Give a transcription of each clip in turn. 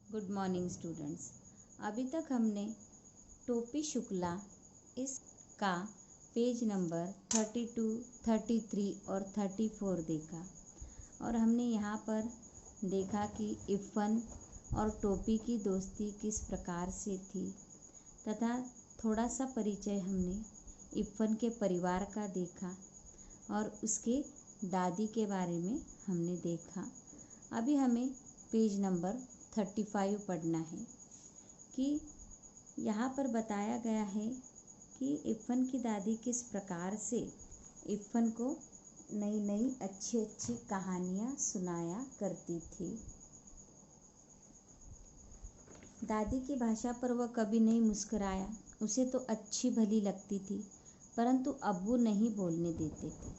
Good morning students. अभी तक हमने टोपी शुक्ला इसका पेज नंबर 32, 33 और 34 देखा और हमने यहाँ पर देखा कि इफ़न और टोपी की दोस्ती किस प्रकार से थी तथा थोड़ा सा परिचय हमने इफ़न के परिवार का देखा और उसके दादी के बारे में हमने देखा। अभी हमें पेज नंबर 35 पढ़ना है कि यहाँ पर बताया गया है कि इफ़न की दादी किस प्रकार से इफ़न को नई नई अच्छी अच्छी कहानियाँ सुनाया करती थी। दादी की भाषा पर वह कभी नहीं मुस्कुराया। उसे तो अच्छी भली लगती थी, परंतु अब्बू नहीं बोलने देते थे।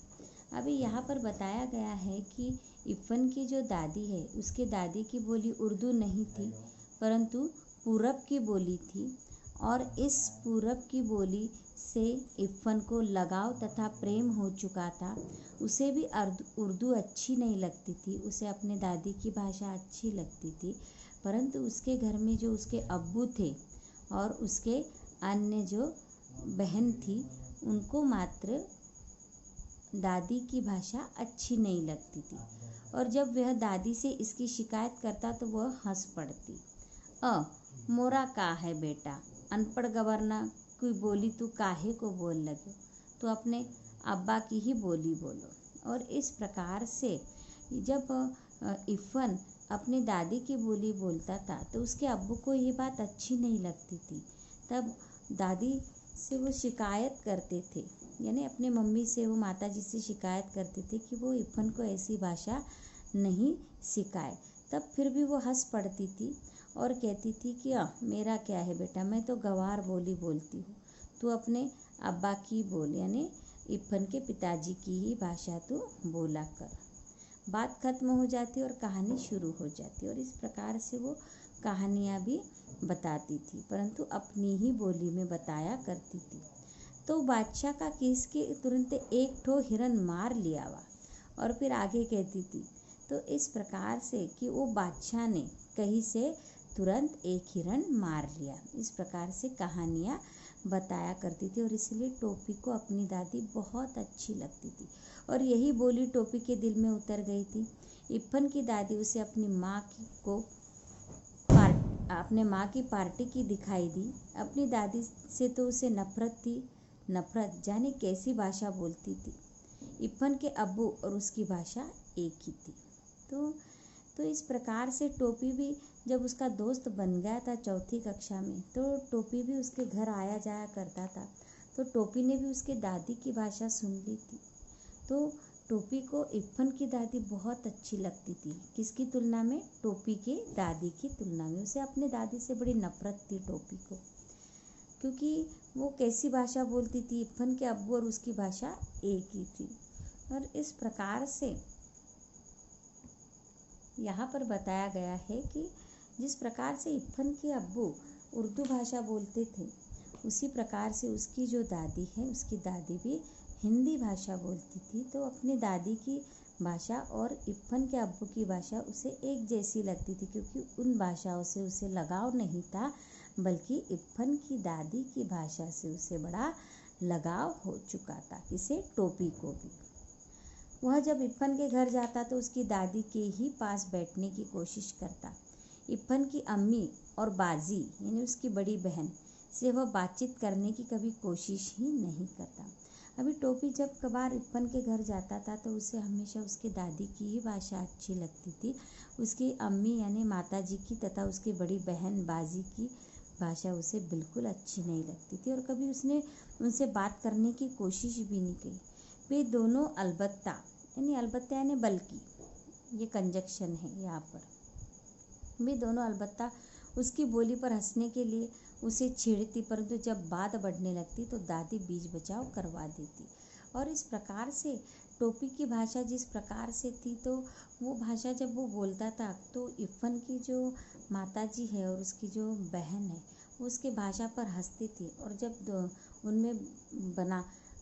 अभी यहाँ पर बताया गया है कि इफ़न की जो दादी है उसके दादी की बोली उर्दू नहीं थी, परंतु पूरब की बोली थी और इस पूरब की बोली से इफ़न को लगाव तथा प्रेम हो चुका था। उसे भी उर्दू अच्छी नहीं लगती थी, उसे अपने दादी की भाषा अच्छी लगती थी, परंतु उसके घर में जो उसके अब्बू थे और उसके अन्य जो बहन थी उनको मात्र दादी की भाषा अच्छी नहीं लगती थी और जब वह दादी से इसकी शिकायत करता तो वह हंस पड़ती। मोरा का है बेटा, अनपढ़ गवरना कोई बोली तू काहे को बोल लगे, तो अपने अब्बा की ही बोली बोलो। और इस प्रकार से जब इफ़न अपनी दादी की बोली बोलता था तो उसके अब्बू को ये बात अच्छी नहीं लगती थी। तब दादी से वो शिकायत करते थे, यानी अपने मम्मी से, वो माता जी से शिकायत करते थे कि वो इफ़न को ऐसी भाषा नहीं सिखाए। तब फिर भी वो हंस पड़ती थी और कहती थी कि मेरा क्या है बेटा, मैं तो गंवार बोली बोलती हूँ, तू अपने अब्बा की बोल, यानी इफ़न के पिताजी की ही भाषा तू बोला कर। बात खत्म हो जाती और कहानी शुरू हो जाती और इस प्रकार से वो कहानियाँ भी बताती थी, परंतु अपनी ही बोली में बताया करती थी। तो बादशाह का किस के तुरंत एक ठो हिरन मार लिया वा, और फिर आगे कहती थी तो इस प्रकार से कि वो बादशाह ने कहीं से तुरंत एक हिरन मार लिया। इस प्रकार से कहानियाँ बताया करती थी और इसलिए टोपी को अपनी दादी बहुत अच्छी लगती थी और यही बोली टोपी के दिल में उतर गई थी। इफ़न की दादी उसे अपने माँ की पार्टी की दिखाई दी। अपनी दादी से तो उसे नफरत थी, नफरत जाने कैसी भाषा बोलती थी। इफ़न के अब्बू और उसकी भाषा एक ही थी। तो इस प्रकार से टोपी भी जब उसका दोस्त बन गया था चौथी कक्षा में, तो टोपी भी उसके घर आया जाया करता था। तो टोपी ने भी उसके दादी की भाषा सुन ली थी। तो टोपी को इफ़न की दादी बहुत अच्छी लगती थी। किसकी तुलना में? टोपी के दादी की तुलना में। उसे अपने दादी से बड़ी नफरत थी टोपी को, क्योंकि वो कैसी भाषा बोलती थी। इफ़न के अब्बू और उसकी भाषा एक ही थी। और इस प्रकार से यहाँ पर बताया गया है कि जिस प्रकार से इफ़न के अब्बू उर्दू भाषा बोलते थे, उसी प्रकार से उसकी जो दादी है उसकी दादी भी हिंदी भाषा बोलती थी। तो अपनी दादी की भाषा और इफ़न के अब्बू की भाषा उसे एक जैसी लगती थी, क्योंकि उन भाषाओं से उसे लगाव नहीं था, बल्कि इफ़न की दादी की भाषा से उसे बड़ा लगाव हो चुका था। इसे टोपी को भी। वह जब इफ़न के घर जाता तो उसकी दादी के ही पास बैठने की कोशिश करता। इफ़न की अम्मी और बाजी यानी उसकी बड़ी बहन से वह बातचीत करने की कभी कोशिश ही नहीं करता। अभी टोपी जब कभार इफ़न के घर जाता था तो उसे हमेशा उसकी दादी की ही भाषा अच्छी लगती थी। उसकी अम्मी यानी माता जी की तथा उसकी बड़ी बहन बाजी की भाषा उसे बिल्कुल अच्छी नहीं लगती थी और कभी उसने उनसे बात करने की कोशिश भी नहीं की। वे दोनों अलबत्ता यानी बल्कि, ये कंजक्शन है यहाँ पर, वे दोनों अलबत्ता उसकी बोली पर हंसने के लिए उसे छेड़ती, परंतु जब बात बढ़ने लगती तो दादी बीच बचाव करवा देती। और इस प्रकार से टोपी की भाषा जिस प्रकार से थी, तो वो भाषा जब वो बोलता था तो इफ़न की जो माता जी है और उसकी जो बहन है वो उसके भाषा पर हंसती थी, और जब उनमें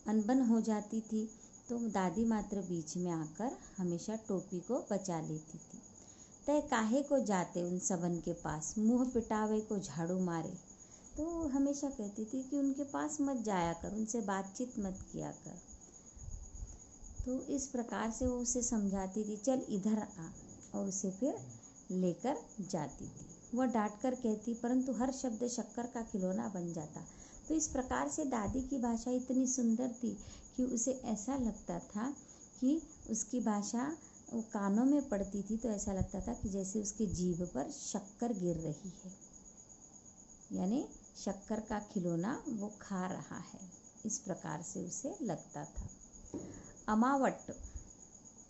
अनबन हो जाती थी तो दादी मात्र बीच में आकर हमेशा टोपी को बचा लेती थी। तय काहे को जाते उन सबन के पास, मुँह पिटावे को झाड़ू मारे। तो हमेशा कहती थी कि उनके पास मत जाया कर, उनसे बातचीत मत किया कर। तो इस प्रकार से वो उसे समझाती थी, चल इधर आ, और उसे फिर लेकर जाती थी। वह डांट कर कहती, परंतु हर शब्द शक्कर का खिलौना बन जाता। तो इस प्रकार से दादी की भाषा इतनी सुंदर थी कि उसे ऐसा लगता था कि उसकी भाषा वो कानों में पड़ती थी तो ऐसा लगता था कि जैसे उसकी जीभ पर शक्कर गिर रही है, यानी शक्कर का खिलौना वो खा रहा है, इस प्रकार से उसे लगता था। अमावट,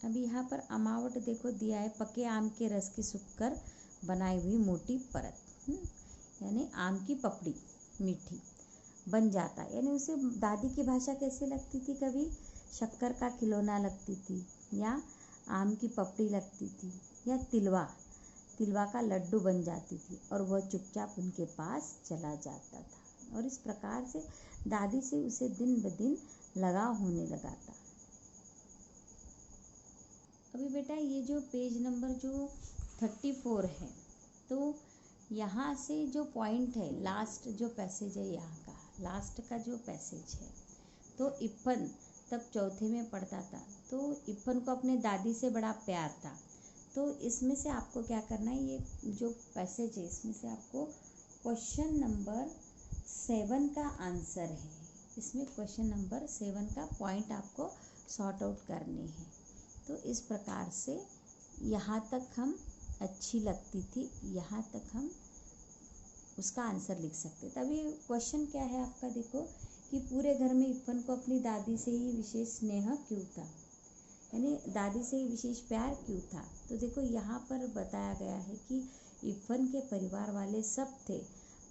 अभी यहाँ पर अमावट देखो दिया है, पके आम के रस की सूखकर बनाई हुई मोटी परत, यानी आम की पपड़ी मीठी बन जाता, यानी उसे दादी की भाषा कैसे लगती थी, कभी शक्कर का खिलौना लगती थी, या आम की पपड़ी लगती थी, या तिलवा का लड्डू बन जाती थी, और वह चुपचाप उनके पास चला जाता था। और इस प्रकार से दादी से उसे दिन ब दिन लगाव होने लगा था। अभी बेटा ये जो पेज नंबर जो 34 है, तो यहाँ से जो पॉइंट है, लास्ट जो पैसेज है, यहाँ का लास्ट का जो पैसेज है, तो इप्पन तब चौथे में पढ़ता था, तो इप्पन को अपने दादी से बड़ा प्यार था। तो इसमें से आपको क्या करना है, ये जो पैसेज है इसमें से आपको क्वेश्चन नंबर 7 का आंसर है, इसमें क्वेश्चन नंबर 7 का पॉइंट आपको सॉर्ट आउट करने हैं। तो इस प्रकार से यहाँ तक हम अच्छी लगती थी, यहाँ तक हम उसका आंसर लिख सकते। तभी क्वेश्चन क्या है आपका, देखो कि पूरे घर में इप्पन को अपनी दादी से ही विशेष स्नेह क्यों था, यानी दादी से ही विशेष प्यार क्यों था। तो देखो यहाँ पर बताया गया है कि इप्पन के परिवार वाले सब थे,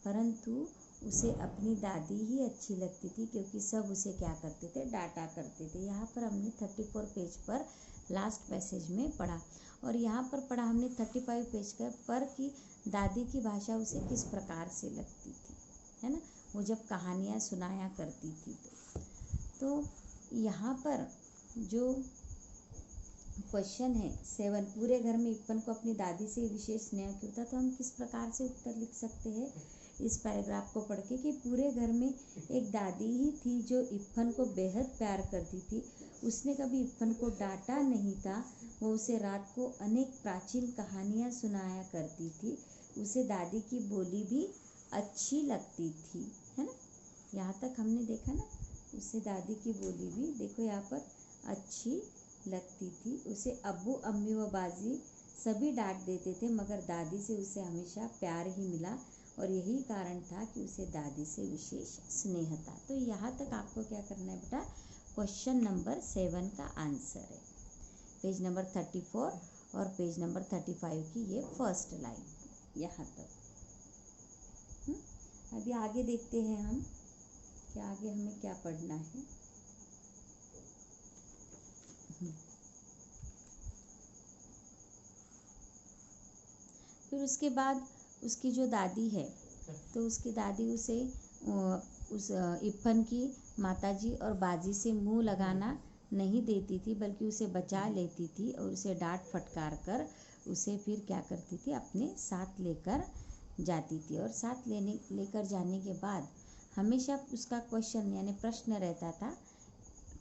परंतु उसे अपनी दादी ही अच्छी लगती थी, क्योंकि सब उसे क्या करते थे, डांटा करते थे। यहाँ पर हमने 34 पेज पर लास्ट पैसेज में पढ़ा, और यहाँ पर पढ़ा हमने 35 पेज पर कि दादी की भाषा उसे किस प्रकार से लगती थी, है ना, वो जब कहानियाँ सुनाया करती थी। तो यहाँ पर जो क्वेश्चन है 7, पूरे घर में इप्पन को अपनी दादी से विशेष स्नेह क्यों था, तो हम किस प्रकार से उत्तर लिख सकते हैं इस पैराग्राफ को पढ़ के, कि पूरे घर में एक दादी ही थी जो इप्पन को बेहद प्यार करती थी। उसने कभी इप्पन को डांटा नहीं था, वो उसे रात को अनेक प्राचीन कहानियाँ सुनाया करती थी। उसे दादी की बोली भी अच्छी लगती थी, है ना, यहाँ तक हमने देखा ना, उसे दादी की बोली भी देखो यहाँ पर अच्छी लगती थी। उसे अब्बू अम्मी व बाजी सभी डांट देते थे, मगर दादी से उसे हमेशा प्यार ही मिला, और यही कारण था कि उसे दादी से विशेष स्नेह था। तो यहाँ तक आपको क्या करना है बेटा, क्वेश्चन नंबर 7 का आंसर है, पेज नंबर 34 और पेज नंबर 35 की ये फर्स्ट लाइन, यहाँ तक। अभी आगे देखते हैं हम कि आगे हमें क्या पढ़ना है। फिर उसके बाद उसकी जो दादी है, तो उसकी दादी उसे उस इप्पन की माताजी और बाजी से मुंह लगाना नहीं देती थी, बल्कि उसे बचा लेती थी, और उसे डांट फटकार कर उसे फिर क्या करती थी, अपने साथ लेकर जाती थी। और साथ लेकर जाने के बाद हमेशा उसका क्वेश्चन यानी प्रश्न रहता था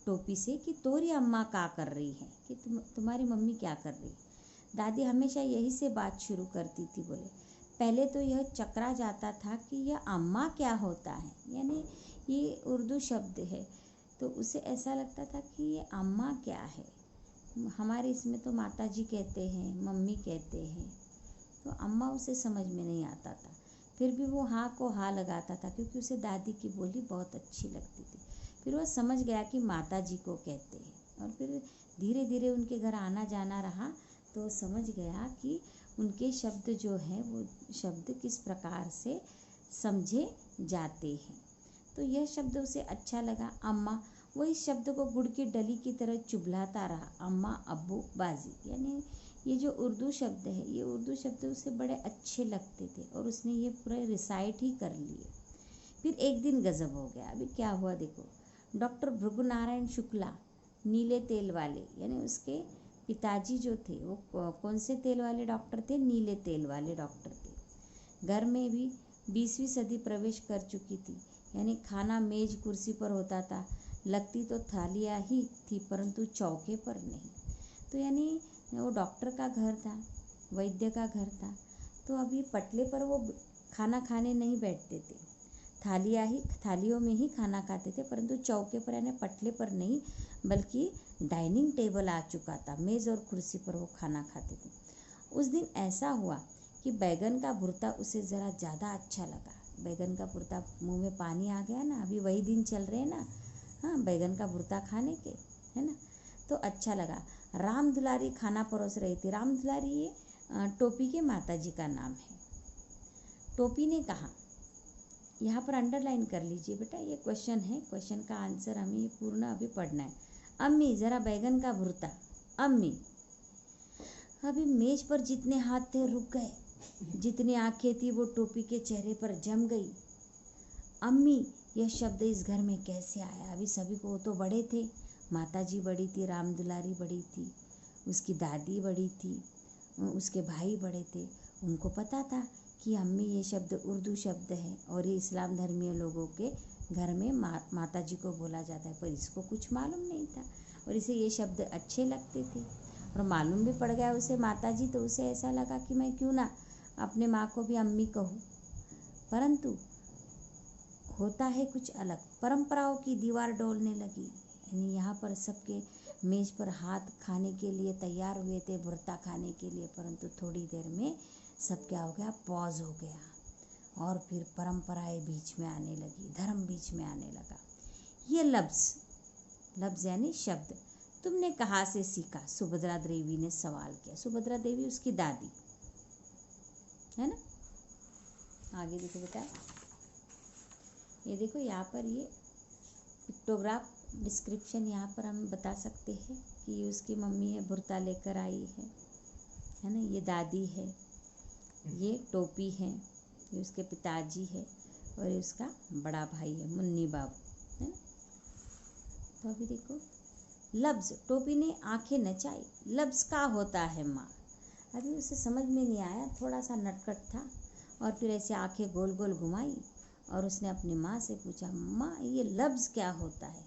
टोपी से कि तोरी अम्मा क्या कर रही है, कि तुम्हारी मम्मी क्या कर रही है। दादी हमेशा यही से बात शुरू करती थी, बोले पहले तो यह चकरा जाता था कि यह अम्मा क्या होता है, यानी ये उर्दू शब्द है, तो उसे ऐसा लगता था कि ये अम्मा क्या है, हमारे इसमें तो माता जी कहते हैं, मम्मी कहते हैं, तो अम्मा उसे समझ में नहीं आता था। फिर भी वो हाँ को हाँ लगाता था, क्योंकि उसे दादी की बोली बहुत अच्छी लगती थी। फिर वह समझ गया कि माता जी को कहते हैं, और फिर धीरे धीरे उनके घर आना जाना रहा, तो समझ गया कि उनके शब्द जो हैं वो शब्द किस प्रकार से समझे जाते हैं। तो यह शब्द उसे अच्छा लगा, अम्मा। वो इस शब्द को गुड़ की डली की तरह चुभलाता रहा, अम्मा अब्बू बाजी, यानी ये जो उर्दू शब्द है, ये उर्दू शब्द उसे बड़े अच्छे लगते थे, और उसने ये पूरे रिसाइट ही कर लिए। फिर एक दिन गजब हो गया। अभी क्या हुआ देखो, डॉक्टर भृगु नारायण शुक्ला, नीले तेल वाले, यानी उसके पिताजी जो थे वो कौन से तेल वाले डॉक्टर थे? नीले तेल वाले डॉक्टर थे। घर में भी 20वीं सदी प्रवेश कर चुकी थी, यानी खाना मेज कुर्सी पर होता था, लगती तो थालियाँ ही थी परंतु चौके पर नहीं। तो यानी वो डॉक्टर का घर था, वैद्य का घर था, तो अभी पटले पर वो खाना खाने नहीं बैठते थे, थालियों में ही खाना खाते थे, परंतु चौके पर यानी पटले पर नहीं बल्कि डाइनिंग टेबल आ चुका था, मेज़ और कुर्सी पर वो खाना खाते थे। उस दिन ऐसा हुआ कि बैगन का भुर्ता उसे ज़रा ज़्यादा अच्छा लगा। बैगन का भुर्ता, मुंह में पानी आ गया ना, अभी वही दिन चल रहे हैं ना, हाँ, बैगन का भुर्ता खाने के, है ना, तो अच्छा लगा। राम दुलारी खाना परोस रही थी। राम दुलारी ये टोपी के माताजी का नाम है। टोपी ने कहा, यहाँ पर अंडरलाइन कर लीजिए बेटा, ये क्वेश्चन है, क्वेश्चन का आंसर हमें ये पूर्ण अभी पढ़ना है। अम्मी ज़रा बैगन का भुर्ता। अम्मी। अभी मेज पर जितने हाथ थे रुक गए, जितनी आंखें थी वो टोपी के चेहरे पर जम गई। अम्मी, यह शब्द इस घर में कैसे आया? अभी सभी को, वो तो बड़े थे, माताजी बड़ी थी, राम दुलारी बड़ी थी, उसकी दादी बड़ी थी, उसके भाई बड़े थे, उनको पता था कि अम्मी ये शब्द उर्दू शब्द है और ये इस्लाम धर्मीय लोगों के घर में माताजी को बोला जाता है, पर इसको कुछ मालूम नहीं था और इसे ये शब्द अच्छे लगते थे और मालूम भी पड़ गया उसे माताजी, तो उसे ऐसा लगा कि मैं क्यों ना अपने माँ को भी अम्मी कहूँ। परंतु होता है कुछ अलग, परंपराओं की दीवार डोलने लगी। यानी यहाँ पर सबके मेज पर हाथ खाने के लिए तैयार हुए थे, भुर्ता खाने के लिए, परंतु थोड़ी देर में सब क्या हो गया, पॉज हो गया और फिर परंपराएं बीच में आने लगी, धर्म बीच में आने लगा। ये लफ्ज़ यानी शब्द तुमने कहाँ से सीखा? सुभद्रा देवी ने सवाल किया। सुभद्रा देवी उसकी दादी है ना। आगे देखो बेटा, ये देखो यहाँ पर ये पिक्टोग्राफ डिस्क्रिप्शन यहाँ पर हम बता सकते हैं कि ये उसकी मम्मी है, भुर्ता लेकर आई है ना, ये दादी है, ये टोपी है, ये उसके पिताजी है और ये उसका बड़ा भाई है मुन्नी बाबू, है ना। तो अभी देखो लफ्ज़, टोपी ने आंखें नचाई, लफ्ज़ का होता है माँ। अभी उसे समझ में नहीं आया, थोड़ा सा नटखट था और फिर ऐसे आंखें गोल गोल घुमाई और उसने अपनी माँ से पूछा, माँ ये लफ्ज़ क्या होता है?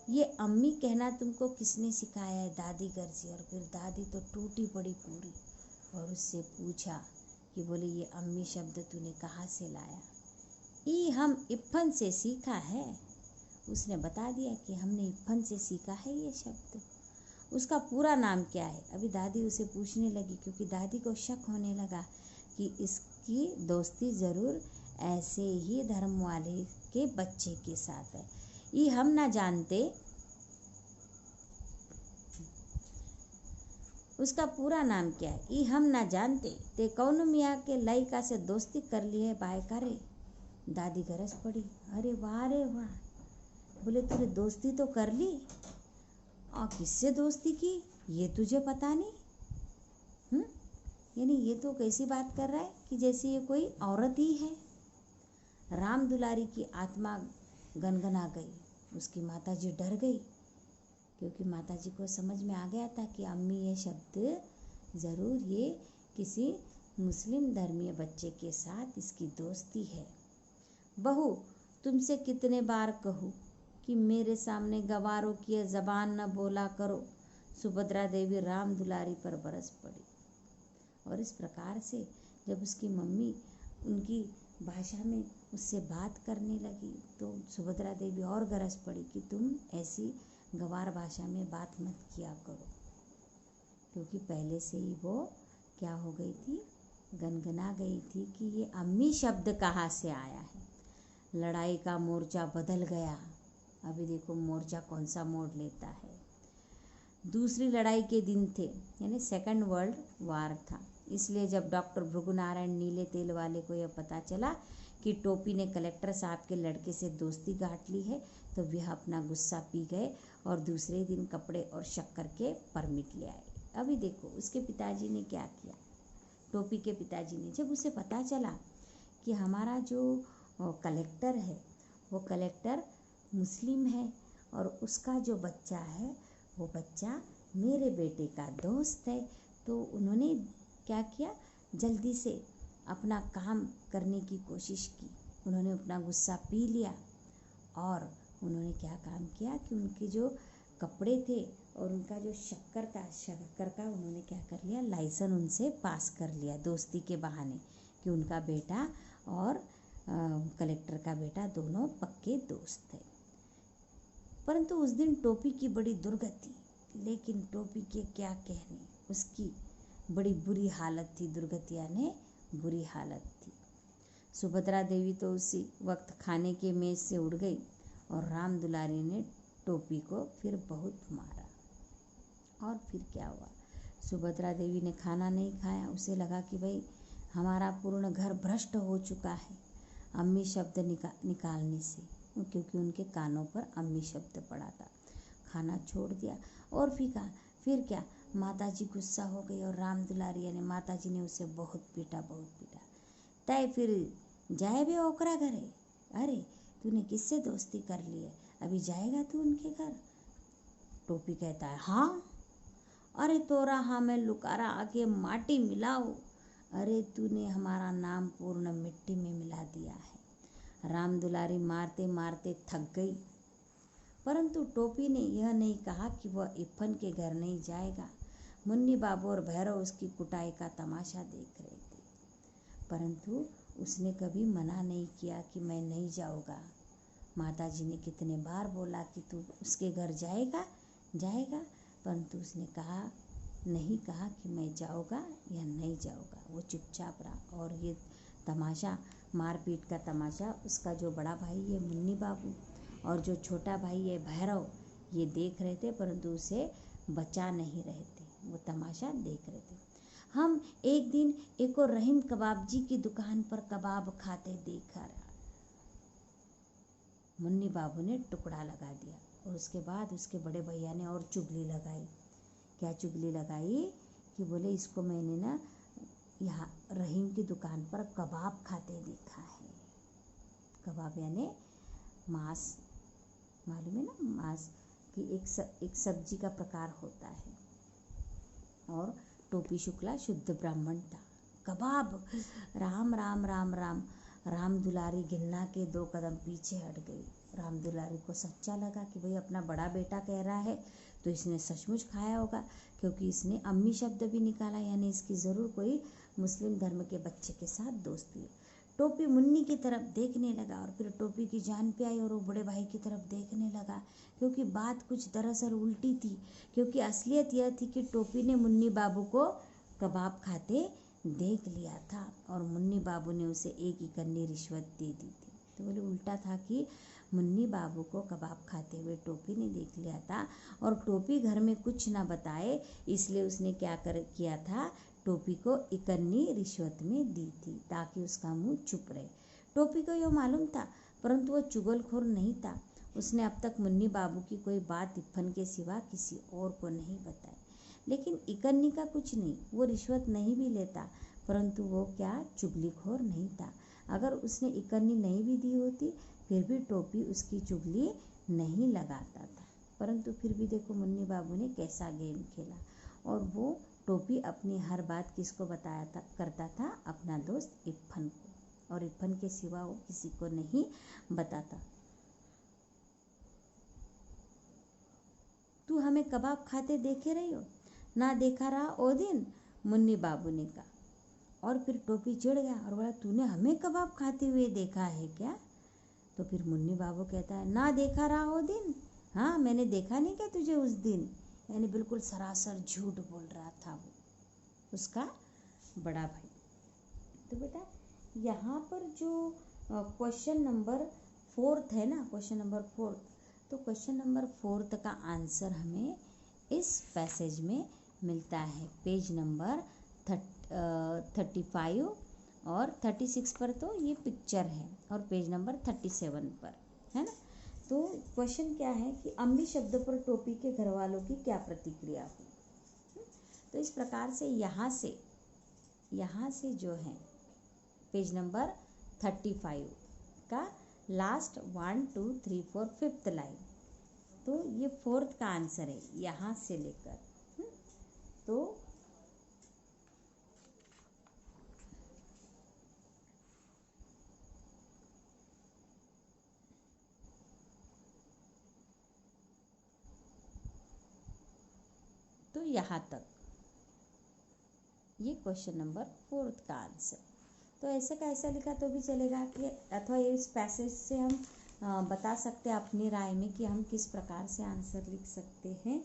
ये अम्मी कहना तुमको किसने सिखाया है? दादी घर से। और फिर दादी तो टूटी पड़ी पूरी और उससे पूछा कि बोले ये अम्मी शब्द तूने कहाँ से लाया? ई हम इफ़न से सीखा है। उसने बता दिया कि हमने इफ़न से सीखा है ये शब्द। उसका पूरा नाम क्या है? अभी दादी उसे पूछने लगी क्योंकि दादी को शक होने लगा कि इसकी दोस्ती ज़रूर ऐसे ही धर्म वाले के बच्चे के साथ है। ये हम ना जानते, उसका पूरा नाम क्या है? ये हम ना जानते ते कौन मियाँ के लड़का से दोस्ती कर ली है बायका रे। दादी गरज पड़ी, अरे वाह रे वाह, बोले तूने दोस्ती तो कर ली, और किससे दोस्ती की ये तुझे पता नहीं? यानी ये तो कैसी बात कर रहा है कि जैसे ये कोई औरत ही है। राम दुलारी की आत्मा गनगना गई, उसकी माताजी डर गई क्योंकि माताजी को समझ में आ गया था कि अम्मी ये शब्द ज़रूर ये किसी मुस्लिम धर्मीय बच्चे के साथ इसकी दोस्ती है। बहू तुमसे कितने बार कहूँ कि मेरे सामने गवारों की ज़बान न बोला करो। सुभद्रा देवी राम दुलारी पर बरस पड़ी और इस प्रकार से जब उसकी मम्मी उनकी भाषा में उससे बात करने लगी तो सुभद्रा देवी और गरज पड़ी कि तुम ऐसी गवार भाषा में बात मत किया करो, क्योंकि पहले से ही वो क्या हो गई थी, गनगना गई थी कि ये अम्मी शब्द कहाँ से आया है। लड़ाई का मोर्चा बदल गया। अभी देखो मोर्चा कौन सा मोड़ लेता है। दूसरी लड़ाई के दिन थे, यानी सेकंड वर्ल्ड वार था। इसलिए जब डॉक्टर भृगुनारायण नीले तेल वाले को यह पता चला कि टोपी ने कलेक्टर साहब के लड़के से दोस्ती गांठ ली है तो वह अपना गुस्सा पी गए और दूसरे दिन कपड़े और शक्कर के परमिट ले आए। अभी देखो उसके पिताजी ने क्या किया। टोपी के पिताजी ने, जब उसे पता चला कि हमारा जो कलेक्टर है वो कलेक्टर मुस्लिम है और उसका जो बच्चा है वो बच्चा मेरे बेटे का दोस्त है। तो उन्होंने क्या किया, जल्दी से अपना काम करने की कोशिश की। उन्होंने अपना गुस्सा पी लिया और उन्होंने क्या काम किया कि उनके जो कपड़े थे और उनका जो शक्कर का उन्होंने क्या कर लिया, लाइसेंस उनसे पास कर लिया दोस्ती के बहाने, कि उनका बेटा और कलेक्टर का बेटा दोनों पक्के दोस्त थे। परंतु उस दिन टोपी की बड़ी दुर्गति, लेकिन टोपी के क्या कहने, उसकी बड़ी बुरी हालत थी, दुर्गति यानी बुरी हालत थी। सुभद्रा देवी तो उसी वक्त खाने के मेज से उड़ गई और राम दुलारी ने टोपी को फिर बहुत मारा। और फिर क्या हुआ, सुभद्रा देवी ने खाना नहीं खाया। उसे लगा कि भाई हमारा पूर्ण घर भ्रष्ट हो चुका है अम्मी शब्द निकालने से, क्योंकि उनके कानों पर अम्मी शब्द पड़ा था। खाना छोड़ दिया और फिर क्या, माता जी गुस्सा हो गई और राम दुलारी यानी माता जी ने उसे बहुत पीटा। तय फिर जाए भी ओकरा घरे, अरे तूने किससे दोस्ती कर ली है, अभी जाएगा तू उनके घर? टोपी कहता है हाँ, अरे तोरा हाँ मैं लुकारा आके माटी मिलाओ, अरे तूने हमारा नाम पूर्ण मिट्टी में मिला दिया है। राम दुलारी मारते मारते थक गई, परंतु टोपी ने यह नहीं कहा कि वह इप्पन के घर नहीं जाएगा। मुन्नी बाबू और भैरव उसकी कुटाई का तमाशा देख रहे थे, परंतु उसने कभी मना नहीं किया कि मैं नहीं जाऊँगा। माताजी ने कितने बार बोला कि तू उसके घर जाएगा, परंतु उसने नहीं कहा कि मैं जाऊँगा या नहीं जाऊँगा। वो चुपचाप रहा और ये तमाशा, मारपीट का तमाशा, उसका जो बड़ा भाई है मुन्नी बाबू और जो छोटा भाई है भैरव, ये देख रहे थे, परंतु उसे बचा नहीं रहे थे, वो तमाशा देख रहे थे। हम एक दिन एक और रहीम कबाब जी की दुकान पर कबाब खाते देखा। मुन्नी बाबू ने टुकड़ा लगा दिया और उसके बाद उसके बड़े भैया ने और चुगली लगाई। क्या चुगली लगाई कि बोले इसको मैंने ना यहाँ रहीम की दुकान पर कबाब खाते देखा है। कबाब यानी मांस, मालूम है ना, मांस की एक सब्जी का प्रकार होता है। और टोपी शुक्ला शुद्ध ब्राह्मण था। कबाब, राम राम राम राम। राम दुलारी गिन्ना के 2 कदम पीछे हट गई। राम दुलारी को सच्चा लगा कि भाई अपना बड़ा बेटा कह रहा है तो इसने सचमुच खाया होगा, क्योंकि इसने अम्मी शब्द भी निकाला, यानी इसकी ज़रूर कोई मुस्लिम धर्म के बच्चे के साथ दोस्ती है। टोपी मुन्नी की तरफ देखने लगा और फिर टोपी की जान पे आई और वो बड़े भाई की तरफ देखने लगा, क्योंकि बात कुछ दरअसल उल्टी थी। क्योंकि असलियत यह थी कि टोपी ने मुन्नी बाबू को कबाब खाते देख लिया था और मुन्नी बाबू ने उसे 1 इकन्नी रिश्वत दे दी थी। तो बोले उल्टा था कि मुन्नी बाबू को कबाब खाते हुए टोपी ने देख लिया था और टोपी घर में कुछ ना बताए, इसलिए उसने किया था, टोपी को इकन्नी रिश्वत में दी थी ताकि उसका मुंह चुप रहे। टोपी को यह मालूम था, परंतु वह चुगलखोर नहीं था। उसने अब तक मुन्नी बाबू की कोई बात इप्पन के सिवा किसी और को नहीं बताई। लेकिन इकन्नी का कुछ नहीं, वो रिश्वत नहीं भी लेता, परंतु वो क्या चुगलीखोर नहीं था। अगर उसने इकन्नी नहीं भी दी होती फिर भी टोपी उसकी चुगली नहीं लगाता था। परंतु फिर भी देखो मुन्नी बाबू ने कैसा गेम खेला, और वो टोपी अपनी हर बात किसको करता था, अपना दोस्त इप्पन को, और इप्पन के सिवा वो किसी को नहीं बताता। तू हमें कबाब खाते देखे रही हो, ना देखा रहा ओ दिन, मुन्नी बाबू ने कहा। और फिर टोपी चिढ़ गया और बोला तूने हमें कबाब खाते हुए देखा है क्या? तो फिर मुन्नी बाबू कहता है ना देखा रहा हो दिन, हाँ मैंने देखा नहीं क्या तुझे उस दिन, यानी बिल्कुल सरासर झूठ बोल रहा था वो उसका बड़ा भाई। तो बेटा यहाँ पर जो क्वेश्चन नंबर 4 है ना, क्वेश्चन नंबर 4, तो क्वेश्चन नंबर 4 का आंसर हमें इस पैसेज में मिलता है। पेज नंबर 35 और 36 पर तो ये पिक्चर है और पेज नंबर 37 पर है ना। तो क्वेश्चन क्या है कि अम्मी शब्द पर टोपी के घर वालों की क्या प्रतिक्रिया हुई। तो इस प्रकार से यहाँ से जो है पेज नंबर 35 का लास्ट 1 2 3 4 5th लाइन, तो ये 4th का आंसर है यहाँ से लेकर तो यहाँ तक ये क्वेश्चन नंबर 4 का आंसर। तो ऐसे का ऐसा लिखा तो भी चलेगा कि अथवा इस पैसेज से हम बता सकते हैं अपनी राय में कि हम किस प्रकार से आंसर लिख सकते हैं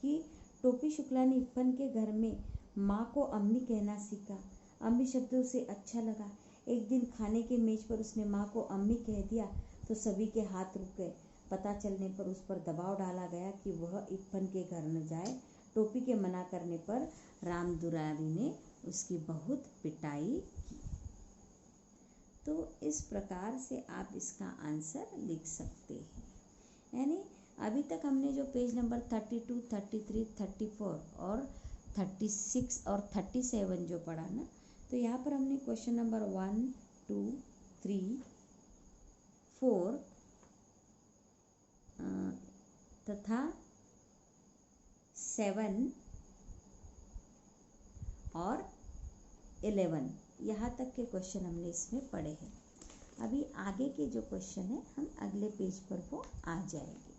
कि टोपी शुक्ला ने इरफान के घर में माँ को अम्मी कहना सीखा। अम्मी शब्द उसे अच्छा लगा। एक दिन खाने के मेज पर उसने माँ को अम्मी कह दिया तो सभी के हाथ रुक गए। पता चलने पर उस पर दबाव डाला गया कि वह इरफान के घर न जाए। टोपी के मना करने पर राम दुलारी ने उसकी बहुत पिटाई की। तो इस प्रकार से आप इसका आंसर लिख सकते हैं। यानी अभी तक हमने जो पेज नंबर 32, 33, 34 और 36 और 37 जो पढ़ा ना, तो यहाँ पर हमने क्वेश्चन नंबर 1, 2, 3, 4 तथा 7 और 11 यहाँ तक के क्वेश्चन हमने इसमें पढ़े हैं। अभी आगे के जो क्वेश्चन है हम अगले पेज पर वो आ जाएंगे।